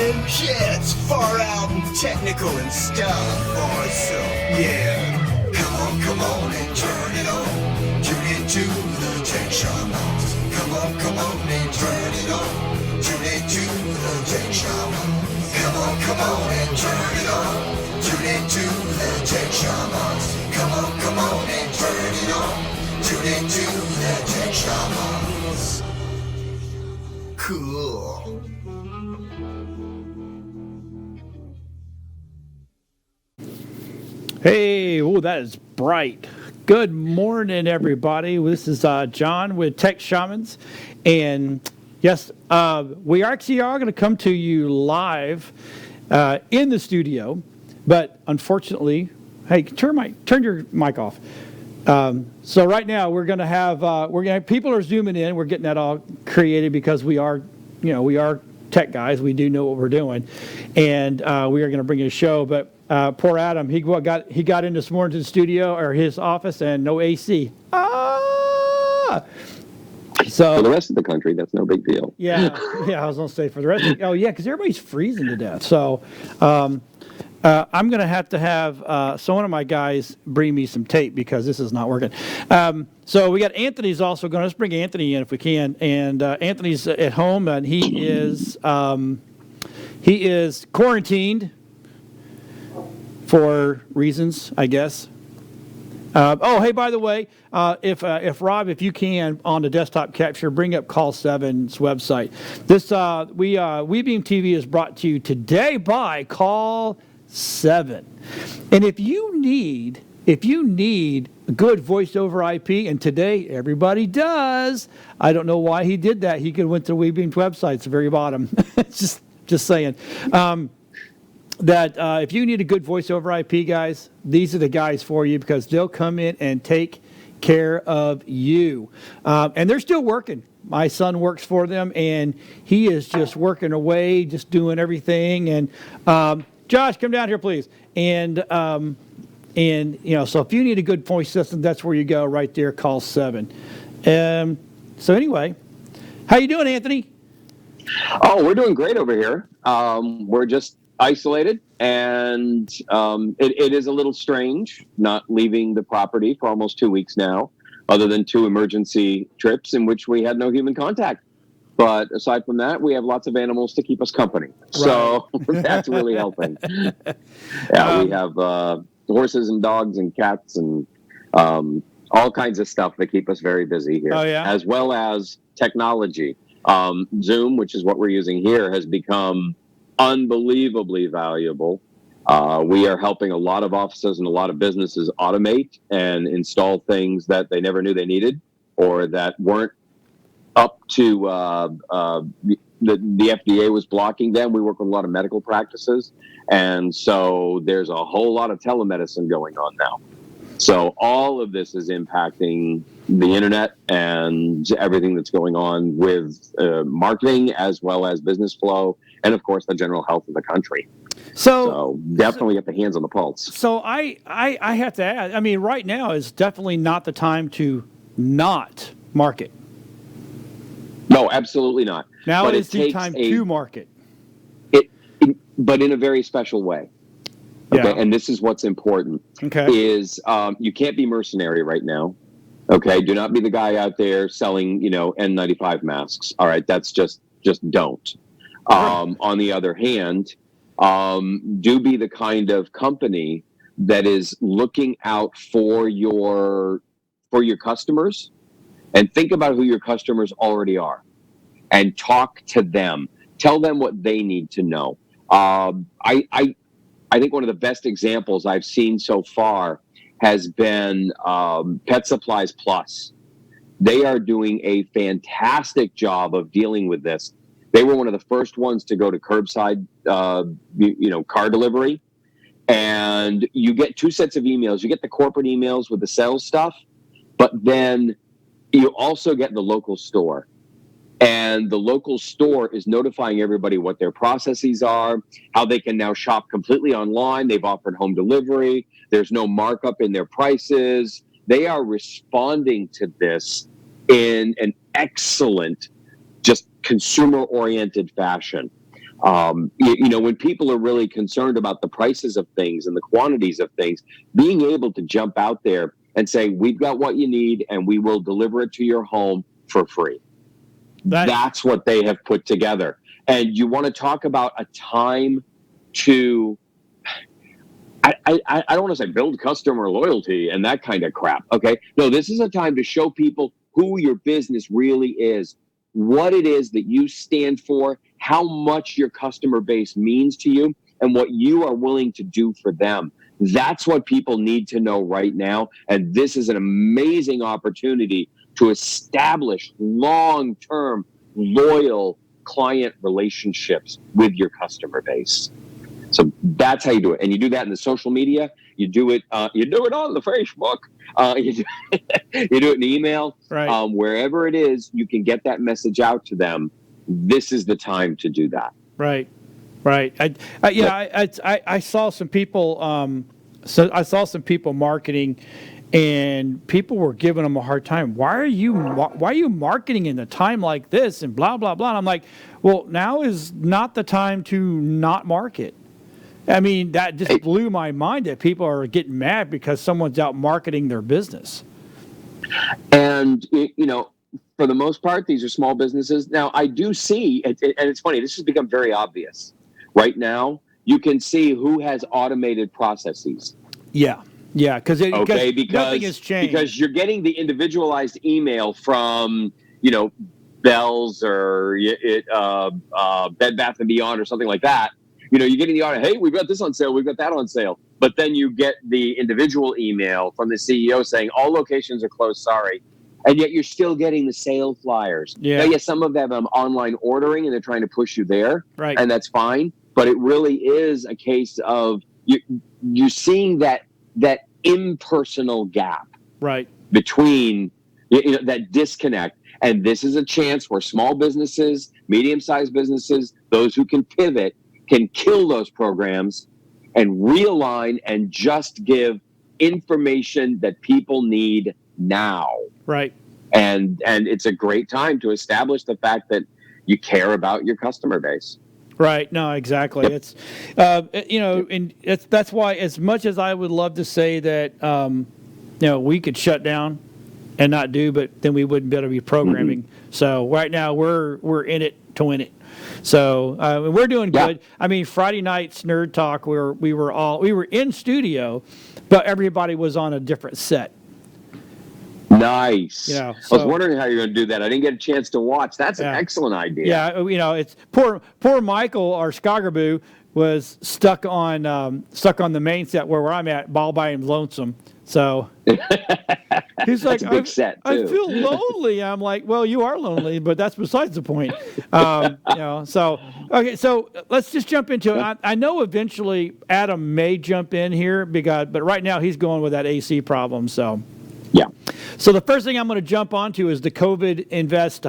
Yeah, it's far out and technical and stuff, boys. So, yeah. Come on and turn it on. Tune into the Tech Shamans. Come on and turn it on. Tune into the Tech Shamans. Come on and turn it on. Tune into the Tech Shamans. Come on and turn it on. Tune into the Tech Shamans. Cool. Hey, oh, that is bright. Good morning, everybody. This is John with Tech Shamans. And yes, we actually are going to come to you live in the studio. But unfortunately, hey, turn your mic off. So right now we're going to have people are zooming in. We're getting that all created because we are tech guys. We do know what we're doing, and we are going to bring you a show. But poor Adam, he got in this morning to the studio or his office and no AC. So for the rest of the country, that's no big deal. Yeah, I was going to say for the rest. Because everybody's freezing to death. So I'm going to have so one of my guys bring me some tape because this is not working. So we got Anthony's also going. Let's bring Anthony in if we can. And Anthony's at home and he is quarantined for reasons, I guess. Hey, by the way, if Rob, if you can on the desktop capture, bring up Call 7's website. This WeBeam TV is brought to you today by Call 7. And if you need good voice over IP, and today everybody does. I don't know why he did that. He could have went to WeBeam's website. It's the very bottom. just saying. That if you need a good voice over IP, guys, these are the guys for you because they'll come in and take care of you. And they're still working. My son works for them, and he is just working away, just doing everything. And Josh, come down here, please. And so if you need a good voice system, that's where you go right there. Call 7. So anyway, how you doing, Anthony? Oh, we're doing great over here. We're just isolated, and it is a little strange not leaving the property for almost 2 weeks now, other than 2 emergency trips in which we had no human contact. But aside from that, we have lots of animals to keep us company. Right. So that's really helping. Yeah, we have horses and dogs and cats and all kinds of stuff that keep us very busy here. Oh, yeah? As well as technology. Zoom, which is what we're using here, has become unbelievably valuable. We are helping a lot of offices and a lot of businesses automate and install things that they never knew they needed or that weren't up to the FDA was blocking them. We work with a lot of medical practices, and so there's a whole lot of telemedicine going on now. So all of this is impacting the internet and everything that's going on with marketing as well as business flow and, of course, the general health of the country. So definitely get the hands on the pulse. So I have to add, I mean, right now is definitely not the time to not market. No, absolutely not. Now but is the time to market. But in a very special way. Okay, yeah. And this is what's important. Okay, is you can't be mercenary right now. Okay, do not be the guy out there selling N95 masks. All right, that's just don't. On the other hand, do be the kind of company that is looking out for your customers, and think about who your customers already are, and talk to them. Tell them what they need to know. I think one of the best examples I've seen so far has been Pet Supplies Plus. They are doing a fantastic job of dealing with this. They were one of the first ones to go to curbside, car delivery. And you get 2 sets of emails. You get the corporate emails with the sales stuff, but then you also get the local store. And the local store is notifying everybody what their processes are, how they can now shop completely online. They've offered home delivery. There's no markup in their prices. They are responding to this in an excellent, just consumer-oriented fashion. When people are really concerned about the prices of things and the quantities of things, being able to jump out there and say, we've got what you need and we will deliver it to your home for free. That's what they have put together. And you want to talk about a time to, I don't want to say build customer loyalty and that kind of crap. Okay. No, this is a time to show people who your business really is, what it is that you stand for, how much your customer base means to you, and what you are willing to do for them. That's what people need to know right now. And this is an amazing opportunity to establish long-term, loyal client relationships with your customer base. So that's how you do it. And you do that in the social media. You do it on the Facebook. You do it in email. Right. Wherever it is, you can get that message out to them. This is the time to do that. Right. I saw some people. I saw some people marketing, and people were giving them a hard time. Why are you marketing in a time like this? And blah blah blah. And I'm like, well, now is not the time to not market. I mean, that just blew my mind that people are getting mad because someone's out marketing their business. And, for the most part, these are small businesses. Now, I do see, and it's funny, this has become very obvious. Right now, you can see who has automated processes. Yeah, because nothing has changed. Because you're getting the individualized email from, Bell's or Bed Bath & Beyond or something like that. You're getting the order, hey, we've got this on sale, we've got that on sale. But then you get the individual email from the CEO saying, all locations are closed, sorry. And yet you're still getting the sale flyers. Yeah. Now, yes, some of them online ordering and they're trying to push you there. Right. And that's fine. But it really is a case of you're seeing that impersonal gap. Right. Between that disconnect. And this is a chance where small businesses, medium-sized businesses, those who can pivot, can kill those programs and realign and just give information that people need now. Right. And it's a great time to establish the fact that you care about your customer base. Right. No, exactly. Yep. It's, and that's why, as much as I would love to say that, we could shut down and not do, but then we wouldn't be able to be programming. Mm-hmm. So right now we're in it to win it. So we're doing good. Yeah. I mean, Friday night's Nerd Talk, we were in studio, but everybody was on a different set. Nice. I was wondering how you're going to do that. I didn't get a chance to watch. That's an excellent idea. Yeah, it's poor Michael, our Skagaboo, was stuck on the main set where I'm at, all by him lonesome. So he's like, that's a big set too. I feel lonely. I'm like, well, you are lonely, but that's besides the point. So okay, so let's just jump into it. I know eventually Adam may jump in here but right now he's going with that AC problem. So yeah. So the first thing I'm going to jump onto is the Facebook invest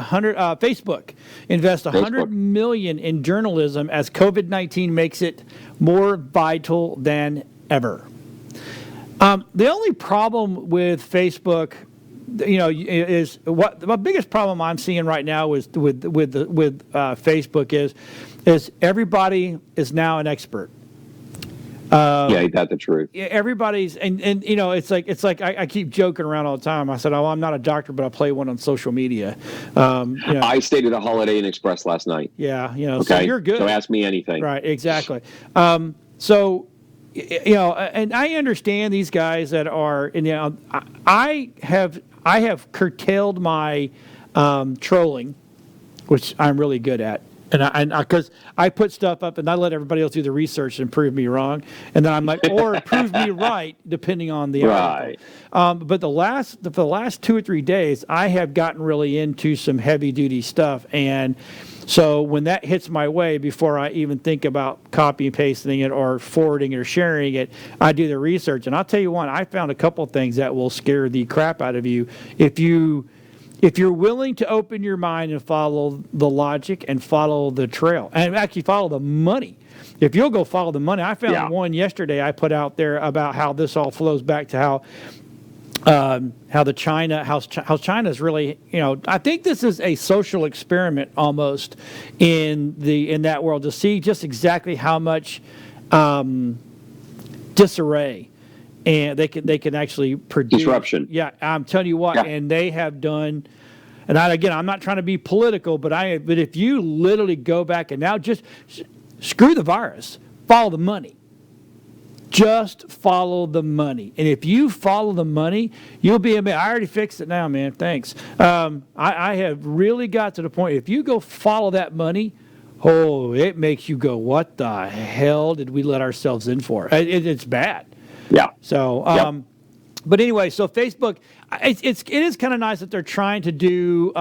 $100 million in journalism as COVID-19 makes it more vital than ever. The only problem with Facebook, is the biggest problem I'm seeing right now is with Facebook is everybody is now an expert. Ain't that the truth? Everybody's and it's like I keep joking around all the time. I said, I'm not a doctor, but I play one on social media. I stayed at a Holiday Inn Express last night. Yeah, okay? So you're good. So ask me anything. Right, exactly. And I understand these guys that are, I have curtailed my trolling, which I'm really good at. And because I put stuff up and I let everybody else do the research and prove me wrong, and then I'm like, or prove me right, depending on the article. But for the last 2 or 3 days, I have gotten really into some heavy duty stuff, and so when that hits my way, before I even think about copy and pasting it or forwarding it or sharing it, I do the research. And I'll tell you what, I found a couple of things that will scare the crap out of you if you're willing to open your mind and follow the logic and follow the trail and actually follow the money. If you'll go follow the money, I found one yesterday I put out there about how this all flows back to how how China's really, I think this is a social experiment almost in that world to see just exactly how much disarray and they can actually produce disruption. Yeah, I'm telling you what, and they have done. And I'm not trying to be political, but if you literally go back and now just screw the virus, follow the money. Just follow the money. And if you follow the money, you'll be amazed. I already fixed it now, man. Thanks. I have really got to the point. If you go follow that money, it makes you go, what the hell did we let ourselves in for? It's bad. Yeah. So, but anyway, so Facebook, it is kind of nice that they're trying to do,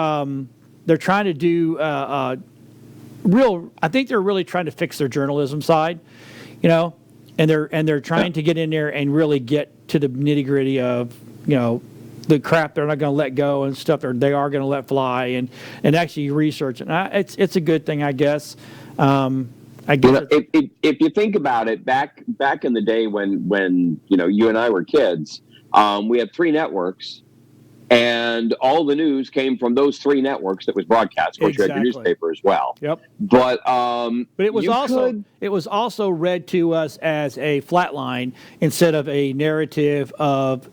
real, I think they're really trying to fix their journalism side, and they're trying to get in there and really get to the nitty gritty of, the crap they're not going to let go and stuff they are going to let fly and actually research it. It's a good thing, I guess. I guess if you think about it, back in the day when you and I were kids, we had 3 networks, and all the news came from those 3 networks that was broadcast. Of course, you had your newspaper as well. Yep. But it was also read to us as a flat line instead of a narrative of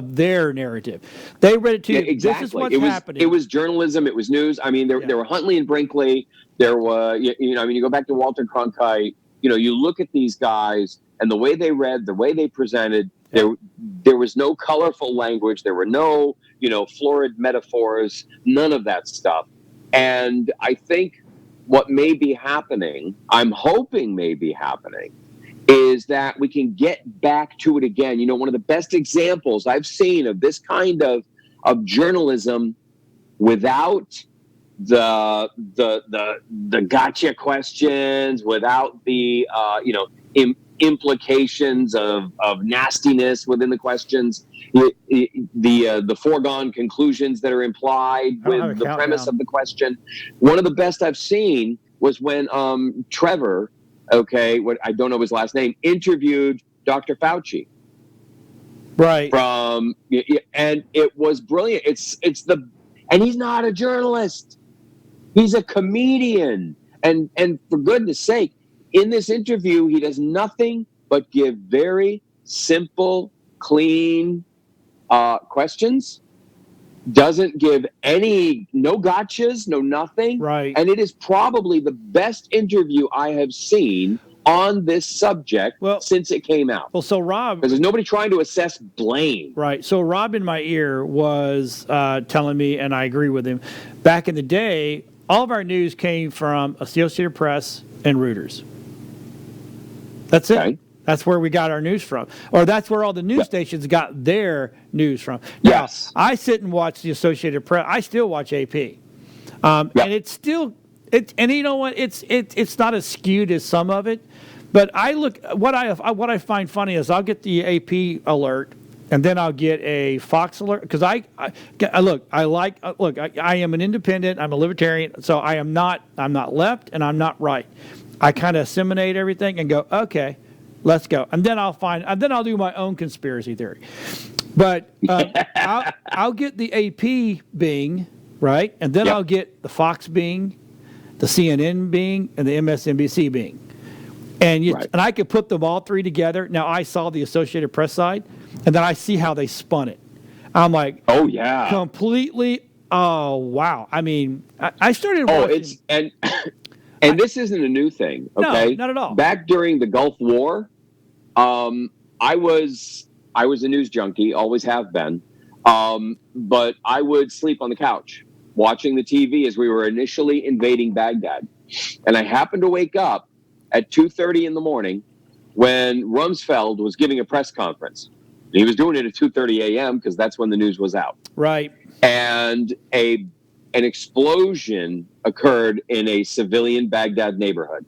their narrative. They read it to you. Exactly. This is what's happening. It was journalism. It was news. I mean, there were Huntley and Brinkley. There were, you go back to Walter Cronkite. You look at these guys and the way they read, the way they presented. There was no colorful language. There were no, florid metaphors. None of that stuff. And I think what may be happening, I'm hoping may be happening, is that we can get back to it again. One of the best examples I've seen of this kind of journalism without the gotcha questions, without the implications of nastiness within the questions, the foregone conclusions that are implied with the premise of the question. One of the best I've seen was when Trevor, what I don't know his last name, interviewed Dr. Fauci. Right. And it was brilliant. And he's not a journalist. He's a comedian. And for goodness sake, in this interview, he does nothing but give very simple, clean questions. Doesn't give no gotchas, no nothing. Right. And it is probably the best interview I have seen on this subject since it came out. Well, so Rob, because there's nobody trying to assess blame. Right. So Rob in my ear was telling me, and I agree with him, back in the day, all of our news came from Associated Press and Reuters. That's it. Okay. That's where we got our news from. Or that's where all the news stations got their news from. Now, yes. I sit and watch the Associated Press. I still watch AP. And it's still, and you know what? It's not as skewed as some of it. But I look, what I find funny is I'll get the AP alert, and then I'll get a Fox alert, because I am an independent, I'm a libertarian, so I'm not left and I'm not right. I kind of assimilate everything and go, okay, let's go. And then I'll do my own conspiracy theory. But I'll get the AP Bing, right? And then I'll get the Fox Bing, the CNN Bing, and the MSNBC Bing. And and I could put them all 3 together. Now, I saw the Associated Press side, and then I see how they spun it. I'm like, oh, yeah. Completely, oh, wow. I mean, I started watching. And this isn't a new thing, okay? No, not at all. Back during the Gulf War, I was a news junkie, always have been. But I would sleep on the couch watching the TV as we were initially invading Baghdad. And I happened to wake up at 2:30 in the morning when Rumsfeld was giving a press conference. He was doing it at 2:30 a.m. because that's when the news was out. Right. And an explosion occurred in a civilian Baghdad neighborhood.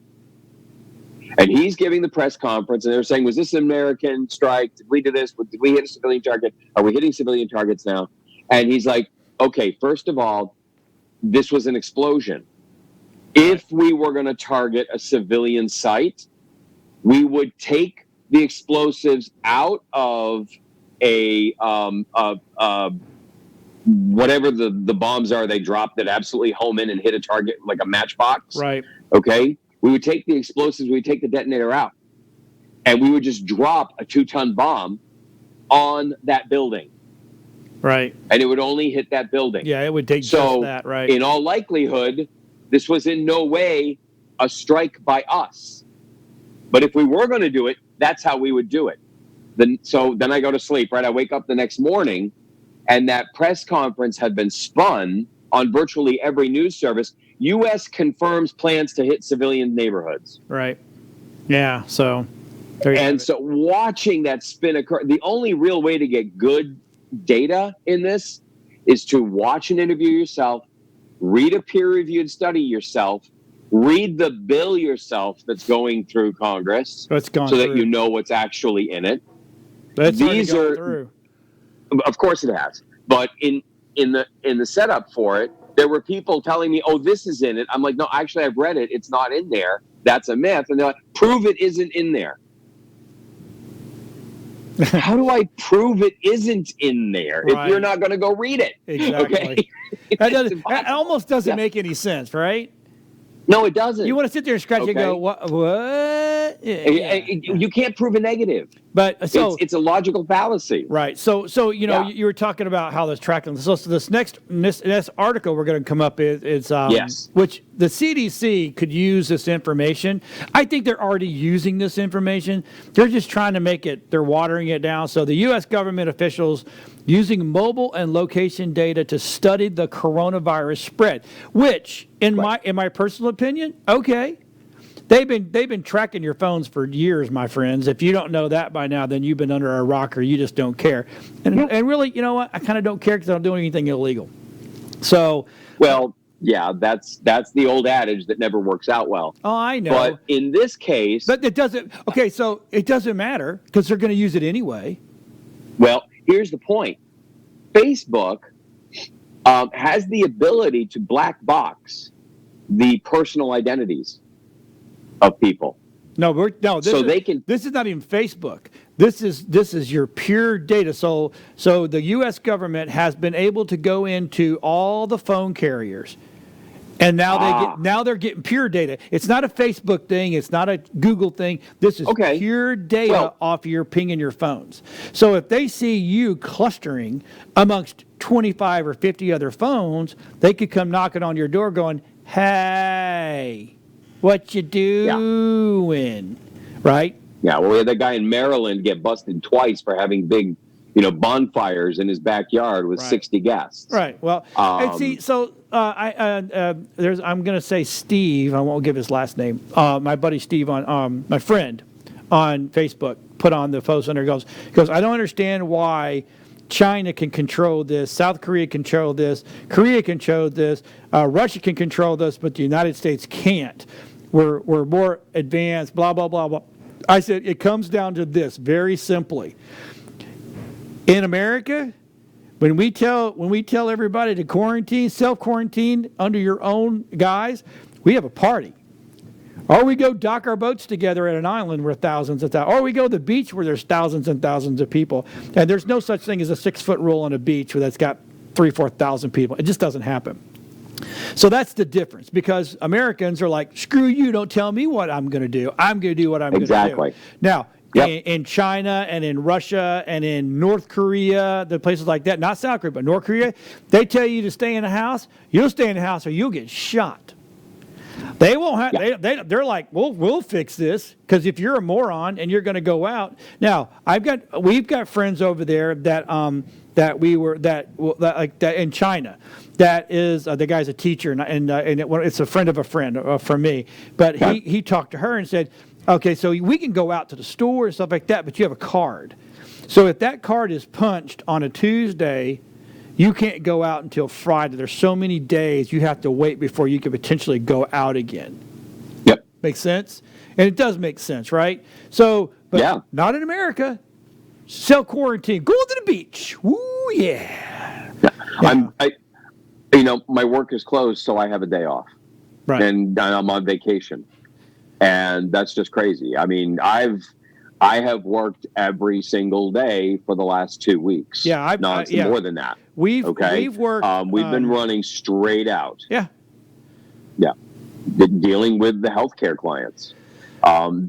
And he's giving the press conference, and they're saying, was this an American strike? Did we do this? Did we hit a civilian target? Are we hitting civilian targets now? And he's like, okay, first of all, this was an explosion. If we were going to target a civilian site, we would take the explosives out of whatever the bombs are they dropped that absolutely home in and hit a target like a matchbox. Right. Okay. We would take the explosives, we would take the detonator out, and we would just drop a 2-ton bomb on that building. Right. And it would only hit that building. Yeah, it would take just that, right. In all likelihood, this was in no way a strike by us. But if we were going to do it, that's how we would do it. Then I go to sleep, right? I wake up the next morning, and that press conference had been spun on virtually every news service. U.S. confirms plans to hit civilian neighborhoods. Right. Yeah, so... So watching that spin occur, the only real way to get good data in this is to watch an interview yourself, read a peer-reviewed study yourself, read the bill yourself that's going through Congress that you know what's actually in it. These are through. Of course it has. But in the setup for it, there were people telling me, oh, this is in it. I'm like, no, actually, I've read it. It's not in there. That's a myth. And they're like, prove it isn't in there. How do I prove it isn't in there if you're not going to go read it? Exactly. Okay? That almost doesn't make any sense, right? No, it doesn't. You want to sit there and scratch and go, what? Yeah. You can't prove a negative. But so it's a logical fallacy. Right. So you were talking about how this tracking. So this next article we're going to come up is which the CDC could use this information. I think they're already using this information. They're just trying to make it. They're watering it down. So the U.S. government officials using mobile and location data to study the coronavirus spread, which in my personal opinion, okay. They've been tracking your phones for years, my friends. If you don't know that by now, then you've been under a rock or you just don't care. And really, you know what? I kind of don't care because I don't do anything illegal. So, well, yeah, that's the old adage that never works out well. Oh, I know. But in this case, but it doesn't. Okay, so it doesn't matter because they're going to use it anyway. Well, here's the point. Facebook has the ability to black box the personal identities of people. This is not even Facebook. This is your pure data. So the U.S. government has been able to go into all the phone carriers, and now they're getting pure data. It's not a Facebook thing. It's not a Google thing. This is pure data off your pinging your phones. So if they see you clustering amongst 25 or 50 other phones, they could come knocking on your door, going, "Hey, what you doing?" Right? Yeah, well, we had that guy in Maryland get busted twice for having big, bonfires in his backyard with 60 guests. Right. Well, and see, so I'm going to say Steve. I won't give his last name. My buddy Steve my friend on Facebook put on the post under goes, I don't understand why China can control this, South Korea can control this, Korea can control this, Russia can control this, but the United States can't. We're more advanced, blah, blah, blah, blah. I said, it comes down to this, very simply. In America, when we tell everybody to quarantine, self-quarantine under your own guise, we have a party. Or we go dock our boats together at an island where thousands of thousands, or we go to the beach where there's thousands and thousands of people. And there's no such thing as a 6-foot rule on a beach where that's got 3,000-4,000 people. It just doesn't happen. So that's the difference, because Americans are like, screw you, don't tell me what I'm going to do. I'm going to do what I'm going to do. Now, in China and in Russia and in North Korea, the places like that, not South Korea, but North Korea, they tell you to stay in the house. You'll stay in the house or you'll get shot. They won't have. They're like, we'll fix this, because if you're a moron and you're going to go out. Now, we've got friends over there that in China. That is the guy's a teacher and it's a friend of a friend from me. But he talked to her and said, okay, so we can go out to the store and stuff like that, but you have a card. So if that card is punched on a Tuesday, you can't go out until Friday. There's so many days you have to wait before you can potentially go out again. Yep. Makes sense? And it does make sense, right? So, but not in America. Self-quarantine. Go to the beach. Woo, yeah. My work is closed, so I have a day off. Right. And I'm on vacation. And that's just crazy. I mean, I've I have worked every single day for the last 2 weeks. Yeah, it's more than that. We've worked. We've been running straight out. Yeah. Yeah. Dealing with the healthcare clients.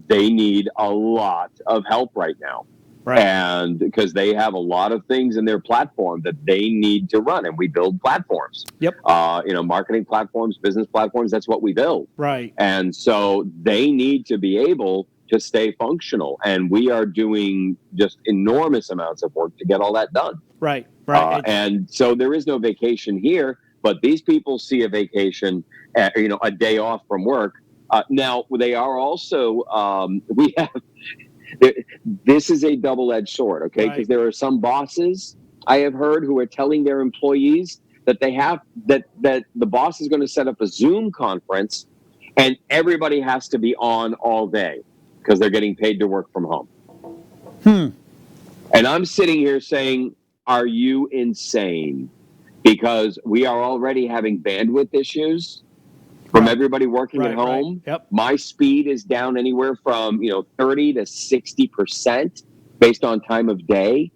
They need a lot of help right now. Right. And because they have a lot of things in their platform that they need to run, and we build platforms. Yep. Marketing platforms, business platforms, that's what we build. Right. And so they need to be able to stay functional. And we are doing just enormous amounts of work to get all that done. Right. Right. And so there is no vacation here, but these people see a vacation, a day off from work. Now, they are also, this is a double-edged sword, okay? Because there are some bosses I have heard who are telling their employees that that the boss is going to set up a Zoom conference and everybody has to be on all day because they're getting paid to work from home. And I'm sitting here saying, are you insane? Because we are already having bandwidth issues from everybody working at home. Right. Yep. My speed is down anywhere from 30 to 60% based on time of day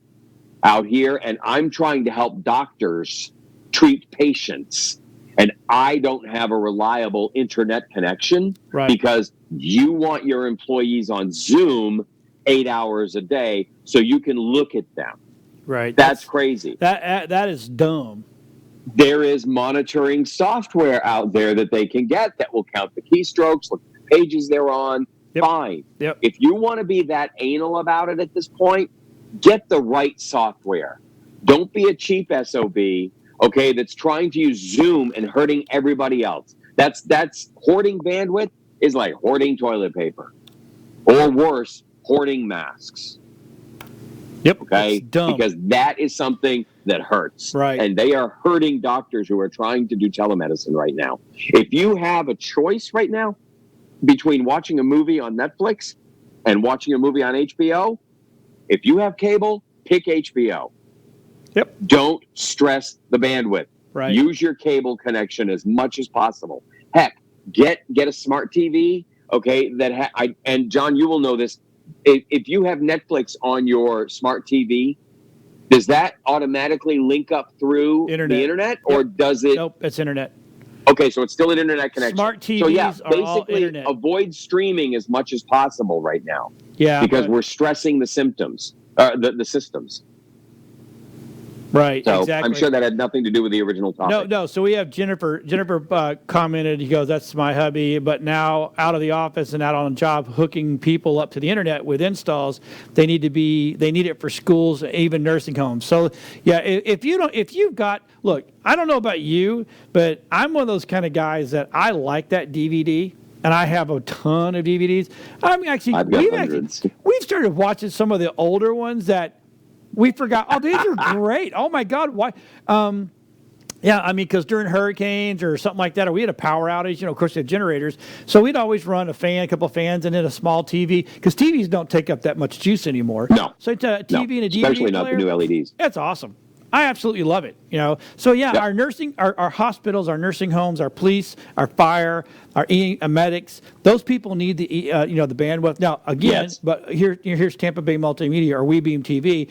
out here, and I'm trying to help doctors treat patients, and I don't have a reliable internet connection because you want your employees on Zoom 8 hours a day so you can look at them. Right. That's crazy. That is dumb. There is monitoring software out there that they can get that will count the keystrokes, look at the pages they're on. Yep. Fine. Yep. If you want to be that anal about it at this point, get the right software. Don't be a cheap SOB, okay, that's trying to use Zoom and hurting everybody else. That's hoarding bandwidth is like hoarding toilet paper. Or worse, hoarding masks. Yep. Okay? Dumb. Because that is something that hurts. Right. And they are hurting doctors who are trying to do telemedicine right now. If you have a choice right now between watching a movie on Netflix and watching a movie on HBO, if you have cable, pick HBO. Yep. Don't stress the bandwidth. Right. Use your cable connection as much as possible. Heck, get a smart TV, okay, and John, you will know this. If you have Netflix on your smart TV, does that automatically link up through the internet, or does it? Nope, it's internet. Okay, so it's still an internet connection. Smart TVs so yeah, are all basically internet. avoid streaming as much as possible right now. Yeah, because we're stressing the systems, the systems. Right, so exactly. I'm sure that had nothing to do with the original topic. No. So we have Jennifer. Jennifer commented. He goes, "That's my hubby." But now, out of the office and out on the job, hooking people up to the internet with installs, they need it for schools, even nursing homes. So yeah, if you've got, look, I don't know about you, but I'm one of those kind of guys that I like that DVD. And I have a ton of DVDs. We've started watching some of the older ones that we forgot. Oh, these are great. Oh my God. Why? Yeah, I mean, because during hurricanes or something like that, or we had a power outage, of course, we have generators. So we'd always run a couple of fans, and then a small TV, because TVs don't take up that much juice anymore. No. So it's a TV and a DVD especially player. not the new LEDs. That's awesome. I absolutely love it. So yeah, Yep. our nursing, our hospitals, our nursing homes, our police, our fire, our medics, those people need the the bandwidth. Now again, Yes. but here's Tampa Bay Multimedia or WeBeam TV.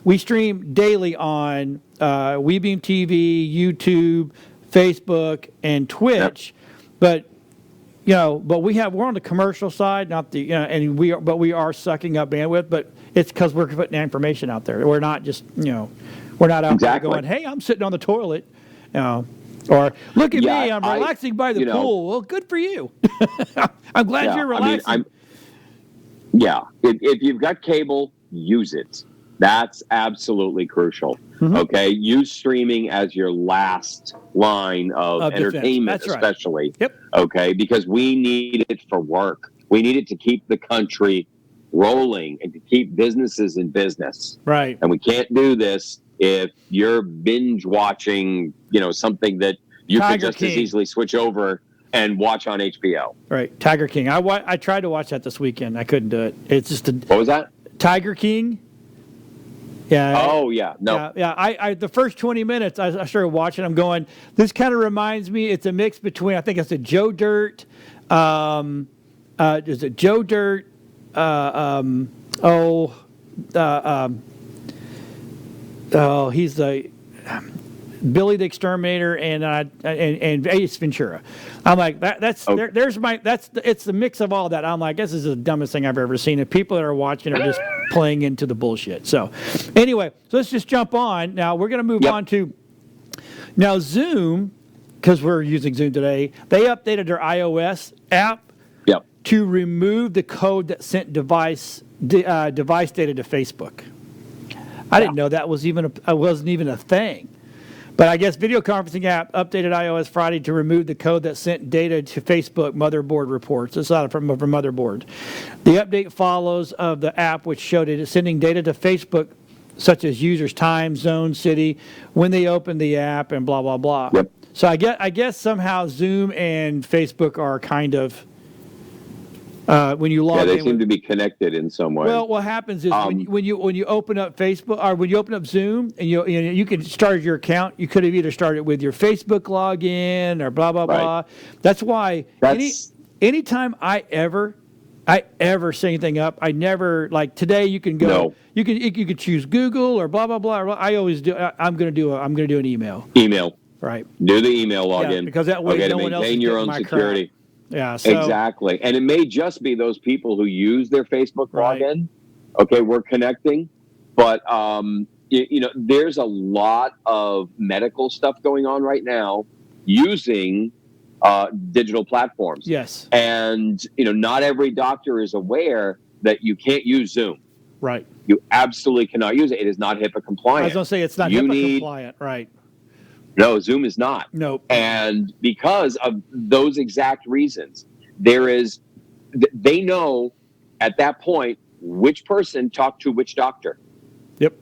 We stream daily on WeBeam TV, YouTube, Facebook, and Twitch. Yep. But we're on the commercial side, not the but we are sucking up bandwidth, but it's because we're putting information out there. We're not just we're not out there going, hey, I'm sitting on the toilet, or look at me, I'm relaxing by the pool. Well, good for you. I'm glad you're relaxing. If you've got cable, use it. That's absolutely crucial. Mm-hmm. Okay, use streaming as your last line of entertainment, especially. Right. Yep. Okay, because we need it for work. We need it to keep the country rolling and to keep businesses in business. Right. And we can't do this if you're binge watching, something that you could just as easily switch over and watch on HBO. Right. Tiger King. I tried to watch that this weekend. I couldn't do it. It's just what was that? Tiger King. Yeah. Oh yeah. No. Yeah. I the first 20 minutes I started watching. I'm going. This kind of reminds me. It's a mix between. I think it's a Joe Dirt. Is it Joe Dirt? he's the Billy the Exterminator and Ace Ventura. I'm like that's Okay. it's the mix of all that. I'm like, this is the dumbest thing I've ever seen. And people that are watching are just playing into the bullshit. So anyway, so let's just jump on. Now we're going to move on to now Zoom, because we're using Zoom today. They updated their iOS app to remove the code that sent device data to Facebook. I didn't know that wasn't even a thing. But I guess video conferencing app updated iOS Friday to remove the code that sent data to Facebook, motherboard reports. It's out from motherboard. The update follows of the app, which showed it is sending data to Facebook, such as users' time, zone, city, when they open the app, and blah, blah, blah. Yep. So I guess somehow Zoom and Facebook are kind of, when you log in. Yeah, they seem to be connected in some way. Well, what happens is when you open up Facebook or when you open up Zoom and you can start your account, you could have either started with your Facebook login or blah blah blah. That's why anytime I ever set anything up, I never, like today you can go. No. You could choose Google or blah blah blah. I always do. I'm gonna do an email. Email. Right. Do the email login. Because that way no to one else is maintain your getting own my security. crap. Yeah, so, exactly. And it may just be those people who use their Facebook login. Okay, we're connecting. But, there's a lot of medical stuff going on right now using digital platforms. Yes. And, not every doctor is aware that you can't use Zoom. Right. You absolutely cannot use it. It is not HIPAA compliant. I was going to say it's not HIPAA compliant. Right. No, Zoom is not. Nope. And because of those exact reasons, they know at that point which person talked to which doctor. Yep.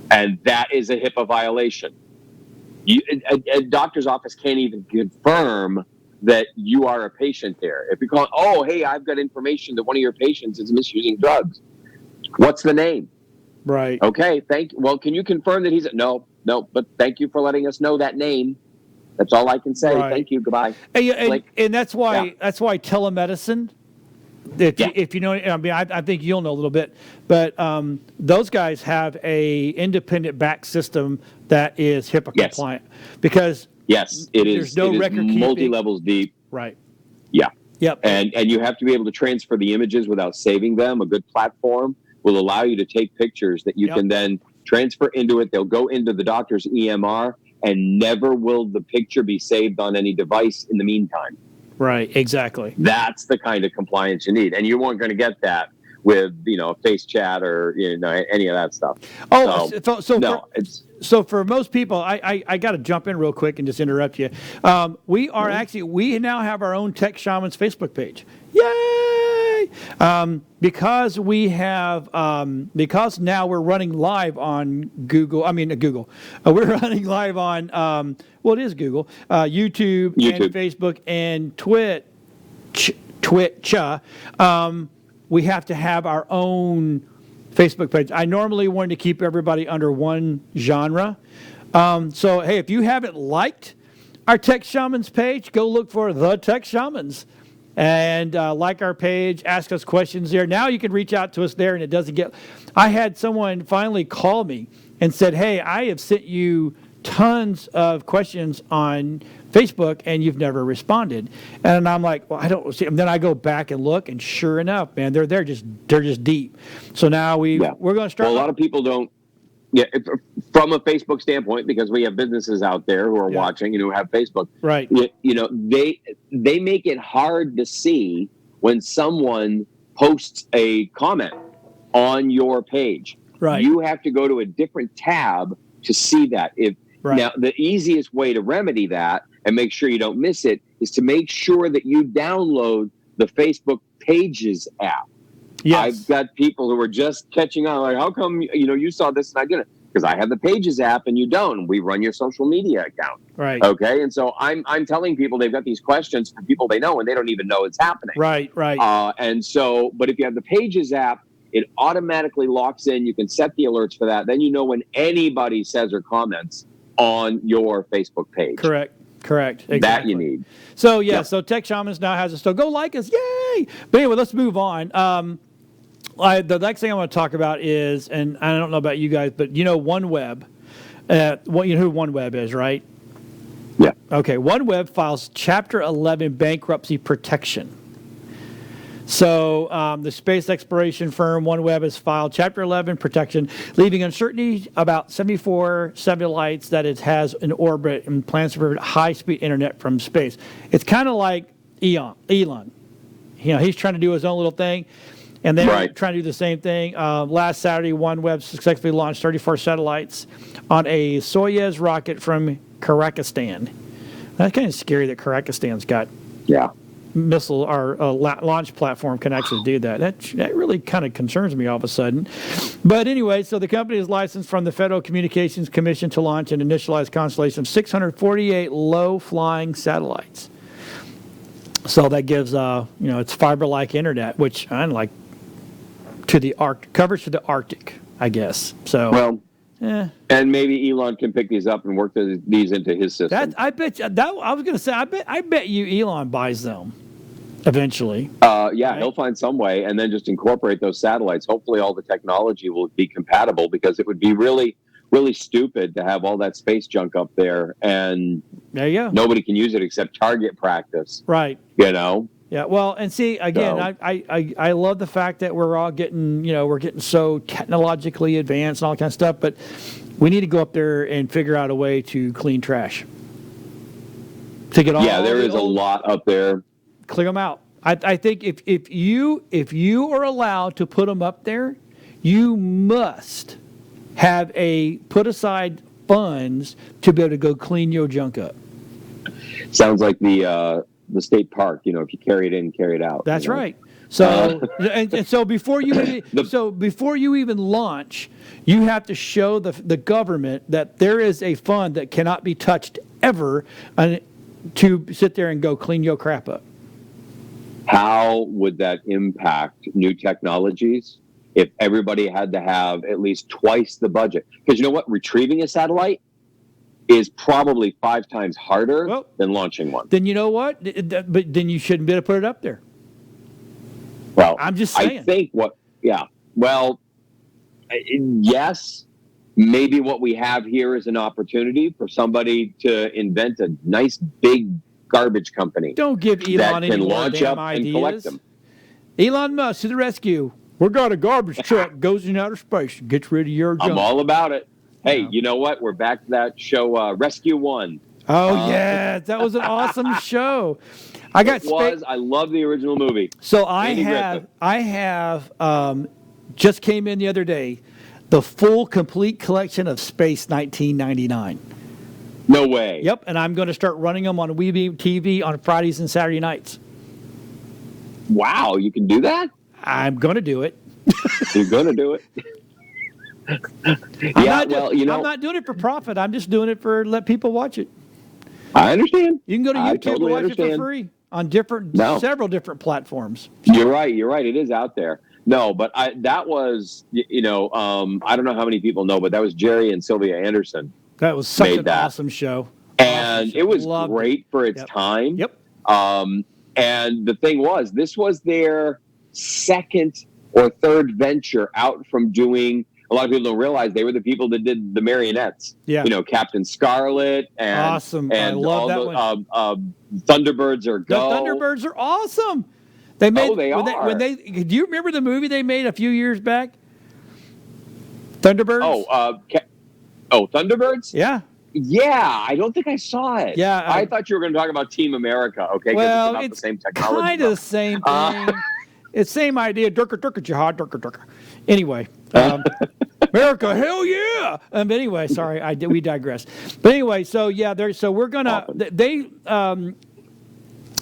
And that is a HIPAA violation. A doctor's office can't even confirm that you are a patient there. If you call, oh, hey, I've got information that one of your patients is misusing drugs. What's the name? Right. Okay, well, can you confirm that he's... No, but thank you for letting us know that name. That's all I can say. Right. Thank you. Goodbye. And that's why telemedicine. If you know, I mean, I think you'll know a little bit, but those guys have a independent back system that is HIPAA compliant because yes, it is. There's no record keeping. Multi-levels deep. Right. Yeah. Yep. And you have to be able to transfer the images without saving them. A good platform will allow you to take pictures that you can then transfer into it. They'll go into the doctor's EMR, and never will the picture be saved on any device in the meantime. Right, exactly. That's the kind of compliance you need. And you weren't going to get that with, face chat or, any of that stuff. Oh, so for most people, I got to jump in real quick and just interrupt you. We now have our own Tech Shamans Facebook page. Yay! Because now we're running live on Google. We're running live on, it is Google, YouTube, and Facebook, and Twitch. We have to have our own Facebook page. I normally wanted to keep everybody under one genre. So, hey, if you haven't liked our Tech Shamans page, go look for the Tech Shamans. And like our page, ask us questions there. Now you can reach out to us there, and it doesn't get... I had someone finally call me and said, hey, I have sent you tons of questions on Facebook, and you've never responded. And I'm like, well, I don't see. And then I go back and look, and sure enough, man, they're just deep. So now we're going to start... Well, a lot of people don't... Yeah, from a Facebook standpoint, because we have businesses out there who are watching and who have Facebook. Right. They make it hard to see when someone posts a comment on your page. Right. You have to go to a different tab to see that. Now, the easiest way to remedy that and make sure you don't miss it is to make sure that you download the Facebook Pages app. Yes. I've got people who are just catching on, like, how come you saw this and I didn't? Because I have the Pages app and you don't. We run your social media account. Right. Okay. And so I'm telling people they've got these questions from people they know and they don't even know it's happening. Right. And so, but if you have the Pages app, it automatically locks in. You can set the alerts for that. Then you know when anybody says or comments on your Facebook page. Correct. Exactly. That you need. So so Tech Shamans now has us. So go like us, yay! But anyway, let's move on. The next thing I want to talk about is, and I don't know about you guys, but OneWeb. You know who OneWeb is, right? Yeah. Okay. OneWeb files Chapter 11 bankruptcy protection. So the space exploration firm OneWeb has filed Chapter 11 protection, leaving uncertainty about 74 satellites that it has in orbit and plans to provide high-speed internet from space. It's kind of like Elon. He's trying to do his own little thing, and they're trying to do the same thing. Last Saturday, OneWeb successfully launched 34 satellites on a Soyuz rocket from Kazakhstan. That's kind of scary that Kazakhstan's got missile or launch platform can actually do that. That really kind of concerns me all of a sudden. But anyway, so the company is licensed from the Federal Communications Commission to launch an initialized constellation of 648 low-flying satellites. So that gives it's fiber-like internet, which I like to the coverage to the Arctic, I guess. So and maybe Elon can pick these up and work these into his system. I bet you, I was going to say I bet you Elon buys them eventually. He'll find some way and then just incorporate those satellites. Hopefully all the technology will be compatible, because it would be really, really stupid to have all that space junk up there and there you go. Nobody can use it except target practice. Right. Yeah, well, and see, again, I love the fact that we're all getting, we're getting so technologically advanced and all that kind of stuff, but we need to go up there and figure out a way to clean trash. To get all there is a lot up there. Clear them out. I think if you are allowed to put them up there, you must have put aside funds to be able to go clean your junk up. Sounds like the state park, if you carry it in, carry it out. That's right. So and so before you even launch, you have to show the government that there is a fund that cannot be touched ever, to sit there and go clean your crap up. How would that impact new technologies if everybody had to have at least twice the budget? Because you know what? Retrieving a satellite is probably 5 times harder than launching one. Then you know what? But then you shouldn't be able to put it up there. Well, I'm just saying. I think yes, maybe what we have here is an opportunity for somebody to invent a nice big garbage company. Don't give Elon any more damn ideas. And collect them. Elon Musk to the rescue. We got a garbage truck goes in outer space, gets rid of your junk. I'm all about it. Hey, you know what? We're back to that show, Rescue One. Oh, yeah. That was an awesome show. I love the original movie. So I have just came in the other day, the full complete collection of Space 1999. No way. Yep, and I'm going to start running them on WeBeam TV on Fridays and Saturday nights. Wow, you can do that? I'm going to do it. You're going to do it? I'm not doing it for profit. I'm just doing it for let people watch it. I understand. You can go to YouTube and watch it for free on several different platforms. You're right. It is out there. No, but that was, I don't know how many people know, but that was Jerry and Sylvia Anderson. That was such an awesome show. And it was great for its time. Yep. And the thing was, this was their second or third venture out from doing. A lot of people don't realize they were the people that did the marionettes. Yeah. Captain Scarlet and awesome. And I love all that one. Thunderbirds are go. The Thunderbirds are awesome. They made. They are. Do you remember the movie they made a few years back? Thunderbirds. Thunderbirds. Yeah. Yeah, I don't think I saw it. Yeah, I thought you were going to talk about Team America. Okay, well, it's the same technology. Kind of the same thing. It's same idea. Durka, jihad, durka. Anyway, America, hell yeah! But anyway, sorry, we digress. But anyway, so we're gonna.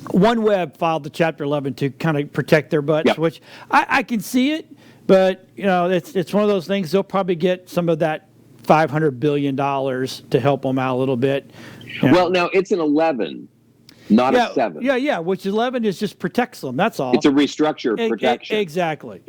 OneWeb filed the Chapter 11 to kind of protect their butts, which I can see it, but it's one of those things. They'll probably get some of that $500 billion to help them out a little bit. Well, now it's an 11. Not a 7. Yeah, which 11 is just protects them. That's all. It's a restructured protection. Exactly,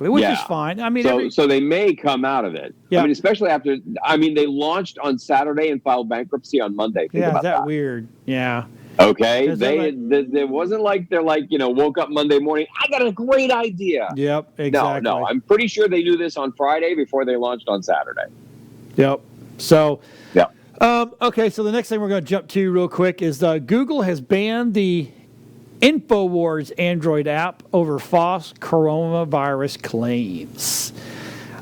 which is fine. I mean, so they may come out of it. Yeah. I mean, especially after, they launched on Saturday and filed bankruptcy on Monday. Think about that weird? Yeah. Okay, Is that right? it wasn't like they're like, woke up Monday morning. I got a great idea. Yep, exactly. No. I'm pretty sure they knew this on Friday before they launched on Saturday. Yep. So, Yeah. okay, so the next thing we're going to jump to real quick is Google has banned the InfoWars Android app over false coronavirus claims.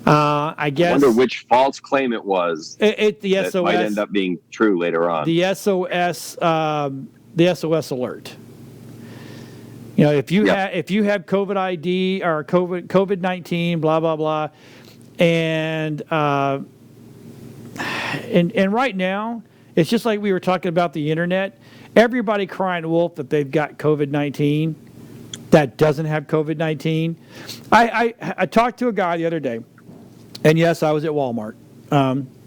I guess. I wonder which false claim it was. The that SOS might end up being true later on. The SOS alert. If you have COVID ID or COVID-19, blah blah blah, and right now it's just like we were talking about the internet. Everybody crying wolf that they've got COVID-19 that doesn't have COVID-19. I talked to a guy the other day, and yes, I was at Walmart.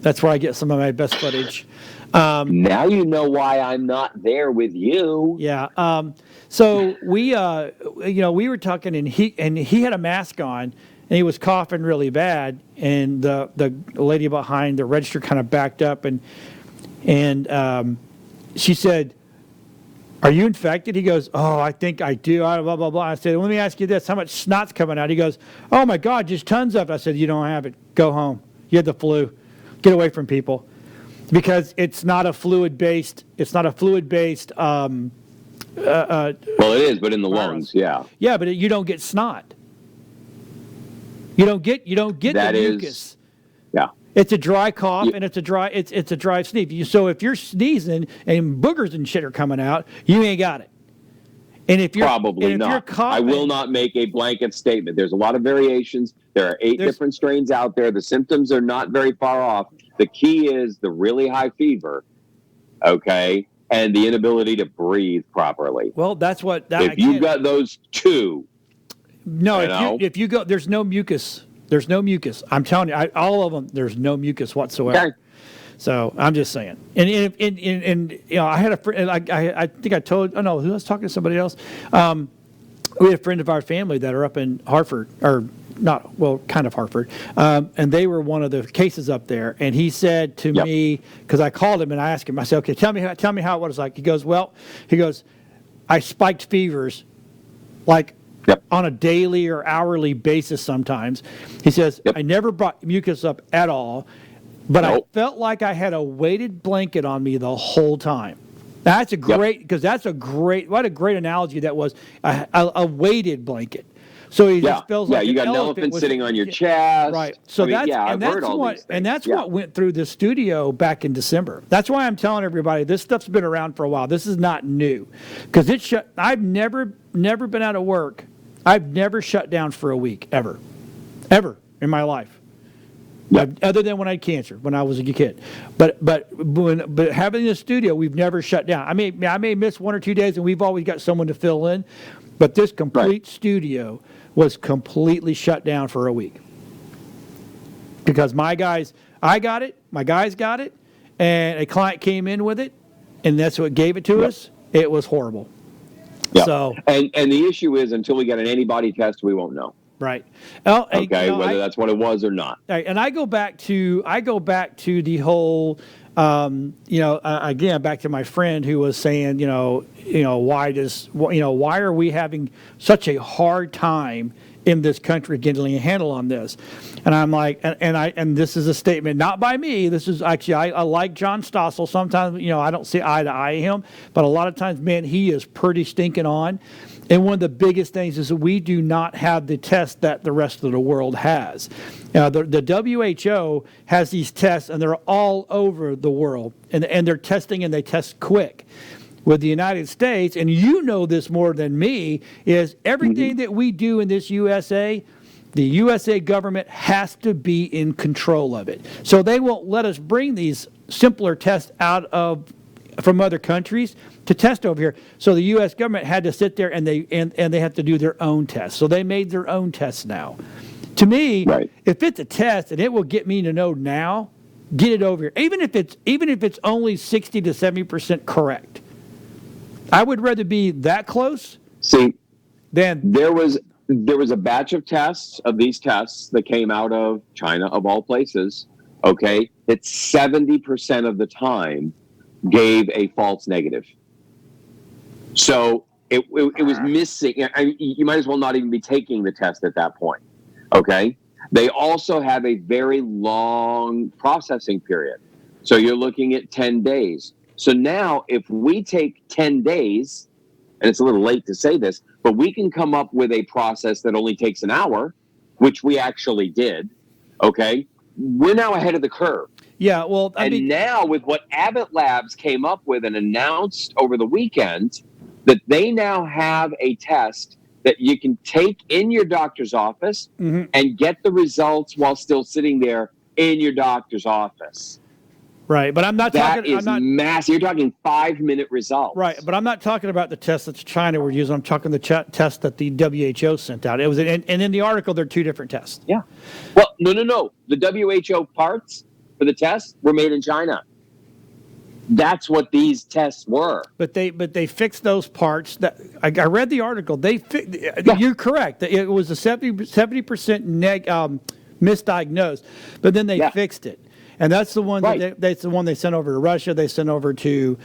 That's where I get some of my best footage. Now you know why I'm not there with you. Yeah. So we were talking, and he had a mask on, and he was coughing really bad, and the lady behind the register kind of backed up, and she said, "Are you infected?" He goes, "Oh, I think I do." Blah blah blah. I said, "Let me ask you this: how much snot's coming out?" He goes, "Oh my God, just tons of it." I said, "You don't have it. Go home. You had the flu. Get away from people." Because it's not a fluid-based. Well, it is, but in the lungs, yeah. Yeah, but you don't get snot. You don't get That the is, mucus. Yeah. It's a dry cough and it's a dry sneeze. So if you're sneezing and boogers and shit are coming out, you ain't got it. And if you're Probably not. You're coughing, I will not make a blanket statement. There's a lot of variations. There are 8 different strains out there. The symptoms are not very far off. The key is the really high fever, okay, and the inability to breathe properly. Well, that's what. If you've got those two, if you go, there's no mucus. There's no mucus. I'm telling you, all of them. There's no mucus whatsoever. Okay. So I'm just saying. And I had a friend. I think I told. Oh no, who was talking to somebody else? We had a friend of our family that are up in Hartford, or not, well, kind of Hartford, and they were one of the cases up there. And he said to me, because I called him and I asked him, I said, "Okay, tell me how it was like." He goes, "I spiked fevers, like." Yep. On a daily or hourly basis sometimes. He says, Yep. I never brought mucus up at all, but Nope. I felt like I had a weighted blanket on me the whole time. Now, that's a great, because what a great analogy that was, a weighted blanket. So he just feels like you got an elephant sitting on your chest. Right. So I've heard all these things. And that's what went through the studio back in December. That's why I'm telling everybody this stuff's been around for a while. This is not new, because I've never been out of work. I've never shut down for a week ever in my life. Yep. Other than when I had cancer, when I was a kid. But having a studio, we've never shut down. I may miss 1 or 2 days, and we've always got someone to fill in. But this complete studio was completely shut down for a week. Because I got it, my guys got it, and a client came in with it, and that's what gave it to us. It was horrible. Yeah. So, and the issue is, until we get an antibody test, we won't know. Right. Whether that's what it was or not. And I go back to the whole, again, back to my friend who was saying, why are we having such a hard time in this country getting a handle on this? And I'm like, and this is a statement not by me. This is actually, I like John Stossel. Sometimes, I don't see eye to eye him, but a lot of times, man, he is pretty stinking on. And one of the biggest things is that we do not have the test that the rest of the world has. The WHO has these tests, and they're all over the world, and they're testing, and they test quick. With the United States, and you know this more than me, is everything that we do in this USA, the USA government has to be in control of it. So they won't let us bring these simpler tests from other countries to test over here. So the U.S. government had to sit there and they have to do their own tests. So they made their own tests now. To me, if it's a test and it will get me to know now, get it over here. Even if it's only 60 to 70% correct. I would rather be that close. See, than there was a batch of these tests that came out of China, of all places. Okay, that 70% of the time gave a false negative. So it was missing. You might as well not even be taking the test at that point. Okay. They also have a very long processing period. So you're looking at 10 days. So now if we take 10 days, and it's a little late to say this, but we can come up with a process that only takes an hour, which we actually did. Okay. We're now ahead of the curve. Yeah. Well, now with what Abbott Labs came up with and announced over the weekend, that they now have a test that you can take in your doctor's office and get the results while still sitting there in your doctor's office. Right, but I'm not talking. That is massive. You're talking 5-minute results. Right, but I'm not talking about the test that China were using. I'm talking the test that the WHO sent out. It was, and in the article, there are 2 different tests. Yeah. Well, no. The WHO parts for the test were made in China. That's what these tests were. But they fixed those parts. That I read the article. You're correct. It was a 70% misdiagnosed, but then they fixed it. And that's the one that's the one they sent over to Russia. They sent to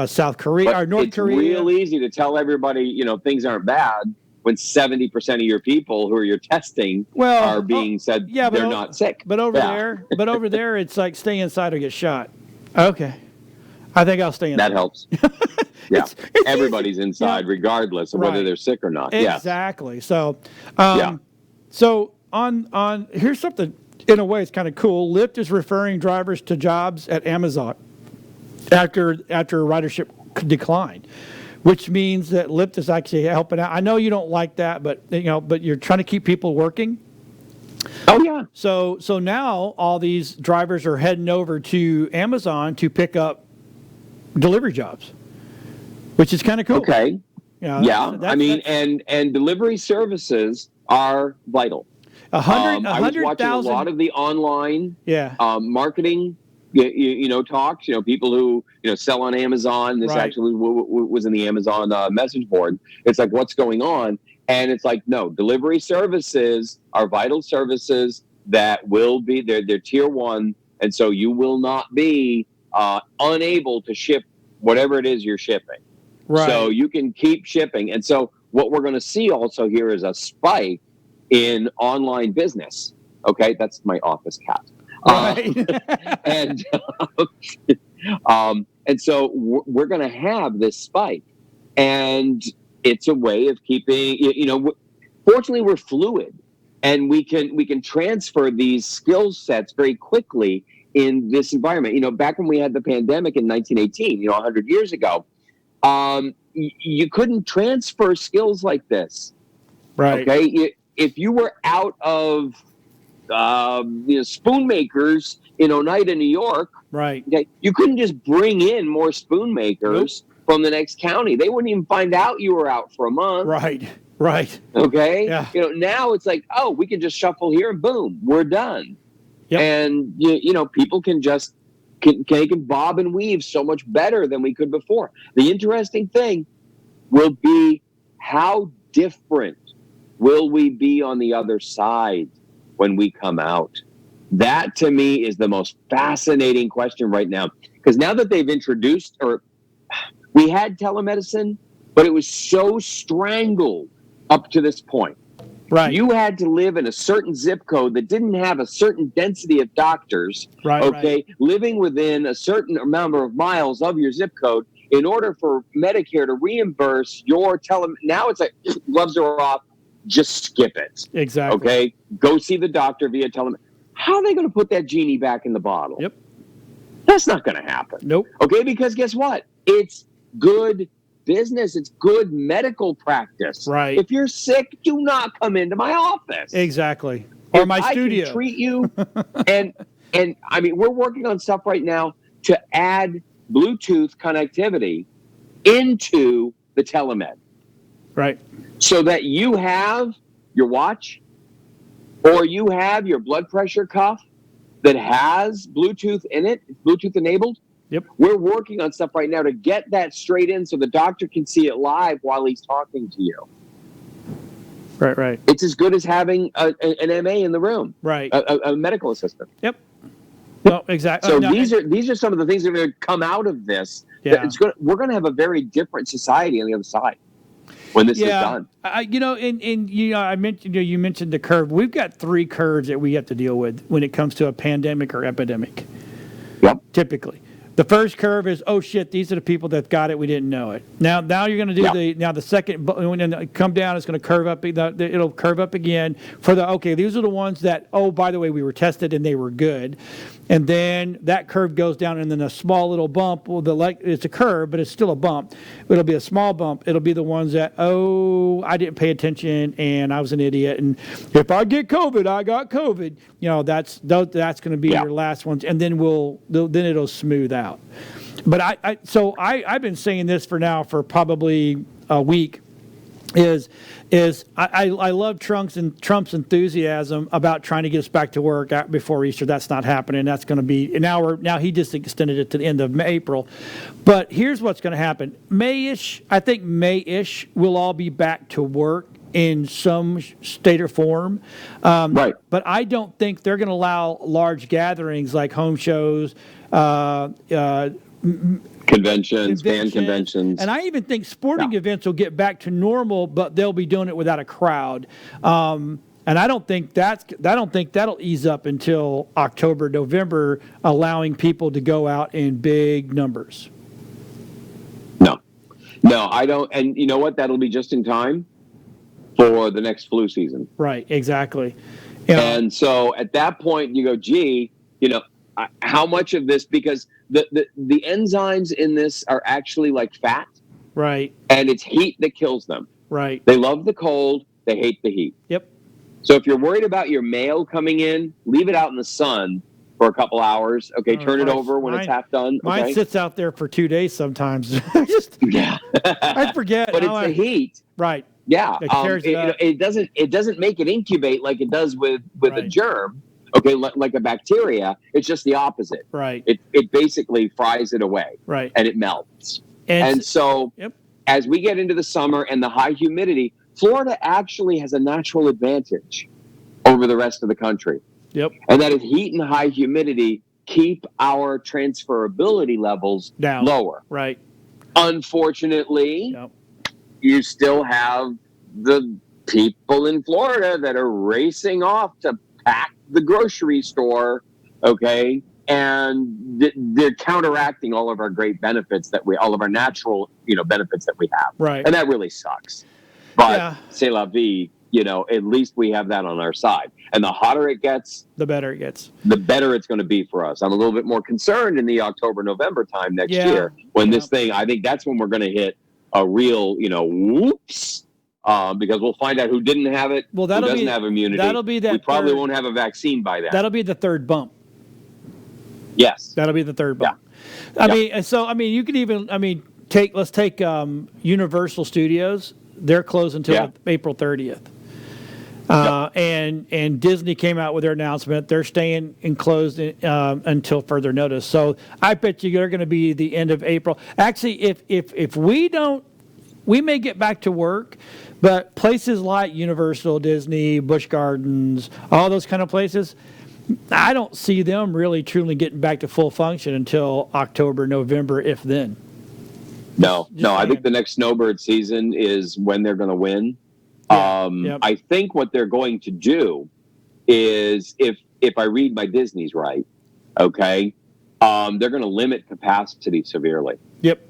South Korea or North Korea. It's real easy to tell everybody, things aren't bad when 70% of your people who are you're testing are being said they're not sick. But over there, it's like stay inside or get shot. Okay, I think I'll stay inside. That helps. Yeah, everybody's inside regardless of whether they're sick or not. Exactly. So, so on here's something. In a way, it's kind of cool. Lyft is referring drivers to jobs at Amazon after ridership declined, which means that Lyft is actually helping out. I know you don't like that, but you're trying to keep people working. Oh yeah. So now all these drivers are heading over to Amazon to pick up delivery jobs, which is kind of cool. Okay. And delivery services are vital. I was watching a lot of the online marketing, talks. People who sell on Amazon. This actually was in the Amazon message board. It's like, what's going on? And it's like, no, delivery services are vital services that will be they're tier 1, and so you will not be unable to ship whatever it is you're shipping. Right. So you can keep shipping, and so what we're going to see also here is a spike in online business. Okay, that's my office cat. Right. And so we're going to have this spike, and it's a way of keeping. Fortunately, we're fluid, and we can transfer these skill sets very quickly in this environment. Back when we had the pandemic in 1918, 100 years ago, you couldn't transfer skills like this. Right. Okay. If you were out of spoon makers in Oneida, New York, right? Okay, you couldn't just bring in more spoon makers from the next county. They wouldn't even find out you were out for a month. Right. Okay. Yeah. Now it's like, oh, we can just shuffle here and boom, we're done. Yep. And people can just can bob and weave so much better than we could before. The interesting thing will be how different will we be on the other side when we come out? That, to me, is the most fascinating question right now. Because now that they've introduced, we had telemedicine, but it was so strangled up to this point. Right. You had to live in a certain zip code that didn't have a certain density of doctors. Right. Okay. Right. Living within a certain number of miles of your zip code in order for Medicare to reimburse your Now it's like gloves are off. Just skip it. Exactly. Okay. Go see the doctor via telemedicine. How are they going to put that genie back in the bottle? Yep. That's not going to happen. Nope. Okay. Because guess what? It's good business. It's good medical practice. Right. If you're sick, do not come into my office. Exactly. Or my studio. I can treat you. and I mean, we're working on stuff right now to add Bluetooth connectivity into the telemed. Right. So that you have your watch or you have your blood pressure cuff that has Bluetooth in it, Bluetooth enabled. Yep. We're working on stuff right now to get that straight in so the doctor can see it live while he's talking to you. Right. It's as good as having an MA in the room. Right. A medical assistant. Yep. Well, exactly. So these are some of the things that are going to come out of this Yeah. We're going to have a very different society on the other side when this is done. I mentioned you mentioned the curve. We've got 3 curves that we have to deal with when it comes to a pandemic or epidemic. Yep. Typically, the first curve is, oh shit, these are the people that got it. We didn't know it. Now you're going to do the second. When it come down, it's going to curve up. It'll curve up again for these are the ones that, oh, by the way, we were tested and they were good. And then that curve goes down, and then a small little bump. Well, it's a curve, but it's still a bump. It'll be a small bump. It'll be the ones that, oh, I didn't pay attention and I was an idiot. And if I get COVID, I got COVID. That's going to be your last ones, and then then it'll smooth out. But I've been saying this for probably a week. I love Trump's enthusiasm about trying to get us back to work before Easter. That's not happening. That's going to be now he just extended it to the end of April. But here's what's going to happen. I think May-ish we'll all be back to work in some state or form. Right. But I don't think they're going to allow large gatherings like home shows, conventions, fan conventions, and I even think sporting events will get back to normal, but they'll be doing it without a crowd. And I don't think that'll ease up until October, November, allowing people to go out in big numbers. No, I don't. And you know what? That'll be just in time for the next flu season. Right. Exactly. And so at that point, you go, gee, how much of this, because the enzymes in this are actually like fat. Right. And it's heat that kills them. Right. They love the cold. They hate the heat. Yep. So if you're worried about your mail coming in, leave it out in the sun for a couple hours. Okay. Turn it over when it's half done. Okay? Mine sits out there for 2 days sometimes. I forget. But it's the heat. Right. Yeah. It doesn't make it incubate like it does with a germ. Okay, like a bacteria, it's just the opposite. Right. It basically fries it away. Right. And it melts. And so as we get into the summer and the high humidity, Florida actually has a natural advantage over the rest of the country. Yep. And that is heat and high humidity keep our transferability levels down. Lower. Right. Unfortunately, you still have the people in Florida that are racing off to pack the grocery store, okay, and they're counteracting all of our great benefits all of our natural, benefits that we have, right? And that really sucks. But c'est la vie, at least we have that on our side. And the hotter it gets, the better it gets. The better it's going to be for us. I'm a little bit more concerned in the October, November time next year when this thing. I think that's when we're going to hit a real, whoops. Because we'll find out who didn't have it, who doesn't have immunity. That'll be that. We probably won't have a vaccine by then. That'll be the third bump. Yes. That'll be the third bump. Yeah. You could even, let's take Universal Studios. They're closed until April 30th. And Disney came out with their announcement. They're staying enclosed until further notice. So I bet you they're going to be the end of April. Actually, if we don't, we may get back to work, but places like Universal, Disney, Busch Gardens, all those kind of places, I don't see them really truly getting back to full function until October, November, if then. No, I think the next snowbird season is when they're going to win. I think what they're going to do is, if I read my Disneys right, okay, they're going to limit capacity severely. Yep.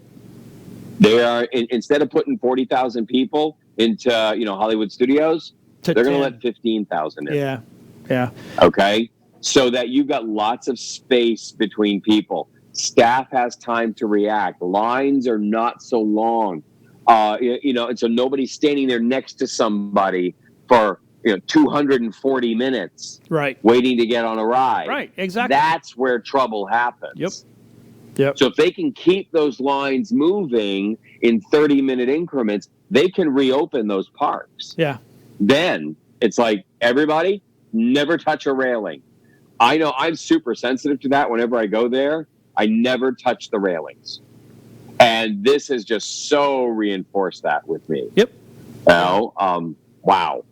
They are, instead of putting 40,000 people into, Hollywood studios, they're going to let 15,000 in. Yeah. Okay. So that you've got lots of space between people. Staff has time to react. Lines are not so long. And so nobody's standing there next to somebody for 240 minutes, right, waiting to get on a ride. Right, exactly. That's where trouble happens. Yep. So if they can keep those lines moving in 30-minute increments, they can reopen those parks. Yeah. Then it's like, everybody, never touch a railing. I know I'm super sensitive to that. Whenever I go there, I never touch the railings. And this has just so reinforced that with me. Yep. Wow.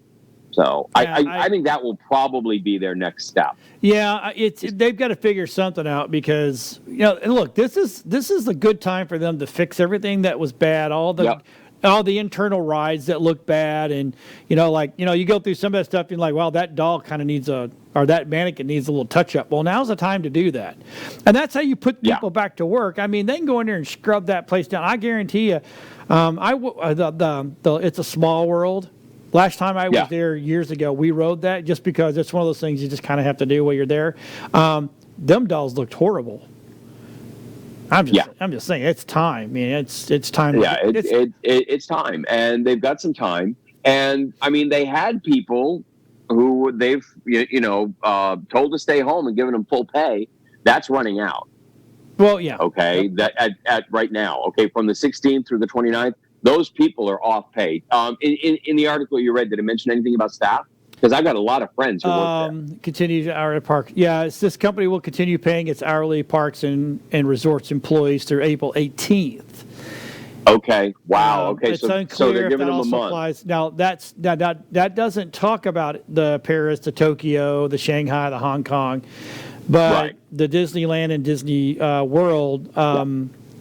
So Yeah, I think that will probably be their next step. Yeah, they've got to figure something out because and look, this is a good time for them to fix everything that was bad, all the internal rides that look bad, and you go through some of that stuff and you're like, well, that doll kind of needs or that mannequin needs a little touch up. Well, now's the time to do that, and that's how you put people back to work. I mean, they can go in there and scrub that place down. I guarantee you, it's a small world. Last time I was there years ago, we rode that just because it's one of those things you just kind of have to do while you're there. Them dolls looked horrible. I'm just saying it's time. I mean, it's time. Yeah, it's time, and they've got some time. And I mean, they had people who they've told to stay home and given them full pay. That's running out. Well, yeah. Okay, that at right now. Okay, from the 16th through the 29th. Those people are off pay. In the article you read, did it mention anything about staff? Because I've got a lot of friends who work there. Continue hourly park. Yeah, this company will continue paying its hourly parks and resorts employees through April 18th. Okay. Wow. Okay. It's So unclear they're if giving that them a also month. applies. Now that doesn't talk about the Paris, the Tokyo, the Shanghai, the Hong Kong, but the Disneyland and Disney World,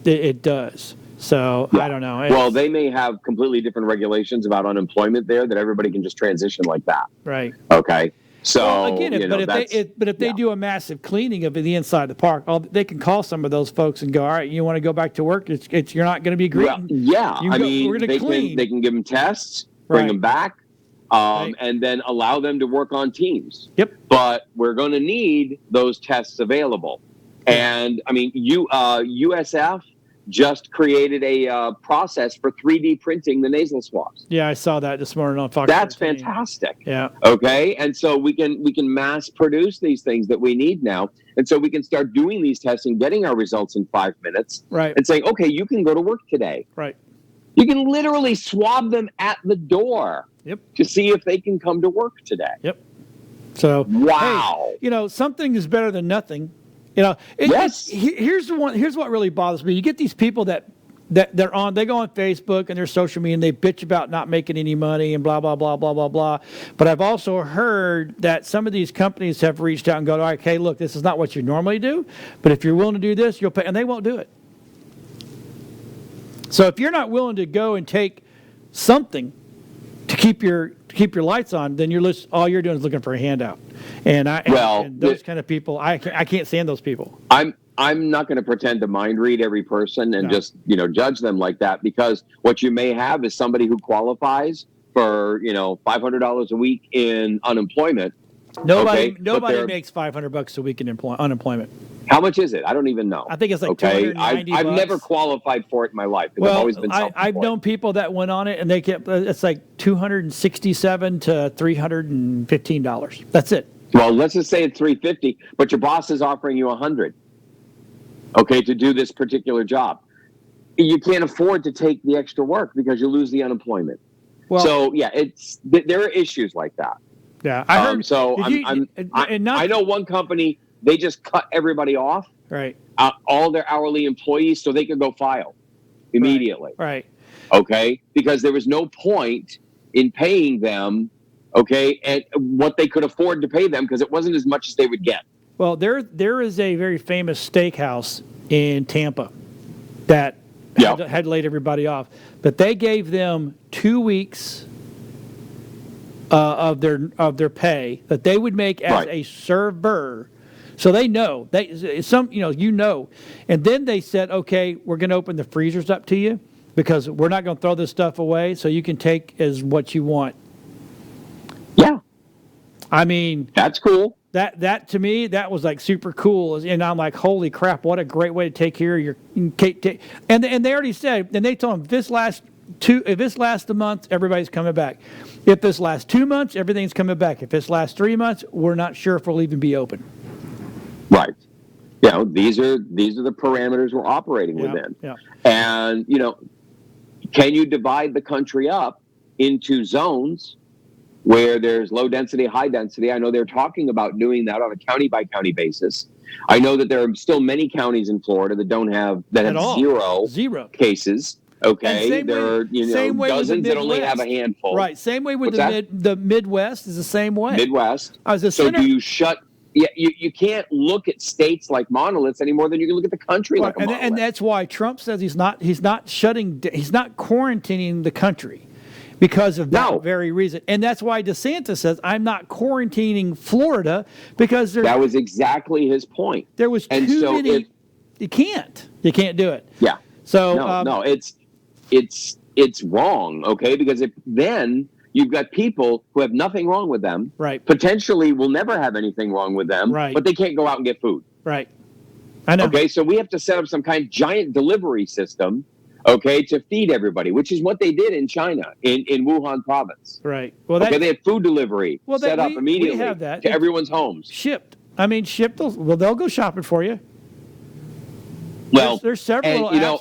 it does. So I don't know. Well, they may have completely different regulations about unemployment there that everybody can just transition like that. Right. Okay. So well, again, if they do a massive cleaning of the inside of the park, they can call some of those folks and go, all right, you want to go back to work? You're not going to be greeting. We're going to clean. They can give them tests, bring them back, and then allow them to work on teams. Yep. But we're going to need those tests available. And I mean, USF just created a process for 3D printing the nasal swabs. Yeah, I saw that this morning on Fox. That's 13. fantastic. Yeah. Okay, and so we can mass produce these things that we need now, and so we can start doing these tests and getting our results in 5 minutes. Right. And saying, okay, you can go to work today. Right. You can literally swab them at the door. Yep. To see if they can come to work today. Yep. So wow. Hey, something is better than nothing. Yes. Here's what really bothers me. You get these people that they go on Facebook and their social media and they bitch about not making any money and blah blah blah blah blah blah. But I've also heard that some of these companies have reached out and go, okay, look, this is not what you normally do, but if you're willing to do this, you'll pay, and they won't do it. So if you're not willing to go and take something to keep your lights on, then all you're doing is looking for a handout. And those kind of people, I can't stand those people. I'm not going to pretend to mind read every person and just judge them like that, because what you may have is somebody who qualifies for $500 a week in unemployment. Nobody makes $500 a week in unemployment. How much is it? I don't even know. I think it's like $290. I've never qualified for it in my life. Well, I've always been self-employed. I've known people that went on it and they kept it's like $267 to $315. That's it. Well, let's just say it's $350, but your boss is offering you $100. Okay, to do this particular job. You can't afford to take the extra work because you lose the unemployment. Well, so there are issues like that. Yeah, I heard. I know one company, they just cut everybody off. Right. All their hourly employees, so they could go file immediately. Right. Okay, because there was no point in paying them. Okay, and what they could afford to pay them, because it wasn't as much as they would get. Well, there is a very famous steakhouse in Tampa that had laid everybody off, but they gave them 2 weeks of their pay that they would make as a server, so they know and then they said, okay, we're going to open the freezers up to you because we're not going to throw this stuff away, so you can take as what you want. Yeah, I mean, that's cool. That to me, that was like super cool, and I'm like, holy crap, what a great way to take care of your cake. And they already said, and they told them, if this lasts a month, everybody's coming back. If this lasts 2 months, everything's coming back. If this lasts 3 months, we're not sure if we'll even be open. Right. These are the parameters we're operating within. Yeah. And can you divide the country up into zones where there's low density, high density? I know they're talking about doing that on a county by county basis. I know that there are still many counties in Florida that have zero cases. Okay, there are same way with the dozens that only have a Midwest. handful. Right. Same way with What's the Midwest is the same way. Midwest. The So center, do you shut? Yeah, you can't look at states like monoliths any more than you can look at the country like a monolith. and that's why Trump says he's not quarantining the country because of that very reason. And that's why DeSantis says I'm not quarantining Florida because that was exactly his point. There was too many. You can't do it. Yeah. So no, it's wrong. Okay, because then you've got people who have nothing wrong with them, right? Potentially will never have anything wrong with them, right? But they can't go out and get food, right? I know. Okay, so we have to set up some kind of giant delivery system, okay, to feed everybody, which is what they did in China, in Wuhan province, right? Well, they had food delivery set up immediately we have that. to everyone's homes, shipped. I mean, shipped. They'll go shopping for you. Well, there's several. And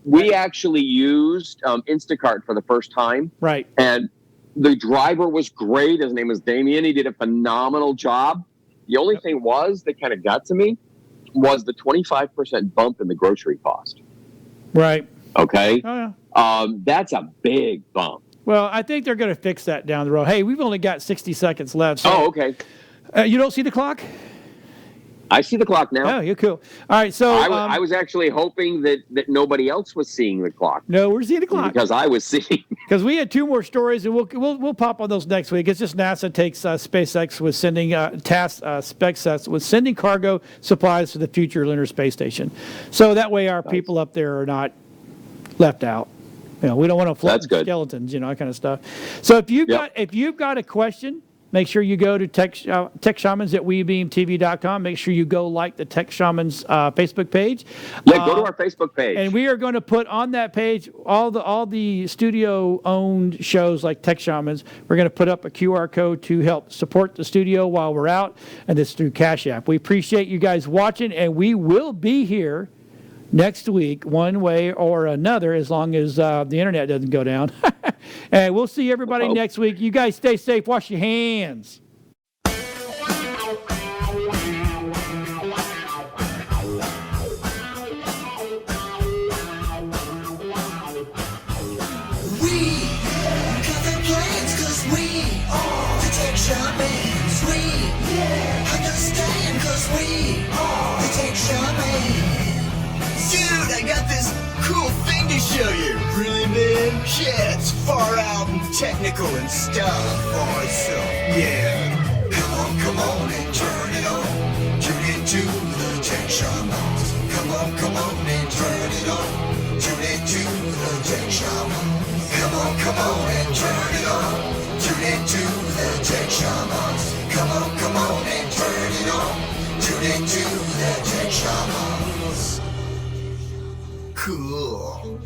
we actually used Instacart for the first time, right? And the driver was great. His name was Damien. He did a phenomenal job. The only thing that kind of got to me was the 25% bump in the grocery cost. Right. Okay. Oh, yeah. That's a big bump. Well, I think they're going to fix that down the road. Hey, we've only got 60 seconds left. So, okay. You don't see the clock? I see the clock now. Oh, you're cool. All right, so I was actually hoping that nobody else was seeing the clock. No, we're seeing the clock because I was seeing. Because we had two more stories, and we'll pop on those next week. It's just NASA takes SpaceX with sending SpaceX with sending cargo supplies to the future lunar space station, so that way our people up there are not left out. We don't want to float skeletons, that kind of stuff. So if you've got a question, make sure you go to Tech Shamans at WeBeamTV.com. Make sure you go like the Tech Shamans Facebook page. Yeah, go to our Facebook page. And we are going to put on that page all the studio-owned shows like Tech Shamans. We're going to put up a QR code to help support the studio while we're out, and this through Cash App. We appreciate you guys watching, and we will be here next week, one way or another, as long as the internet doesn't go down. And we'll see everybody next week. You guys stay safe. Wash your hands. We got the plans 'cause we are the Tech Shamans. We understand 'cause we are the Tech Shamans. Dude, I got this cool thing to show you. Really, man? Yeah, it's far out and technical and stuff. So, yeah. Come on and turn it on. Tune into the Tech Shamans. Come on and turn it on. Tune into the Tech Shamans. Come on and turn it on. Tune into the Tech Shamans. Come on and turn it on. Tune into the Tech Shamans. Cool.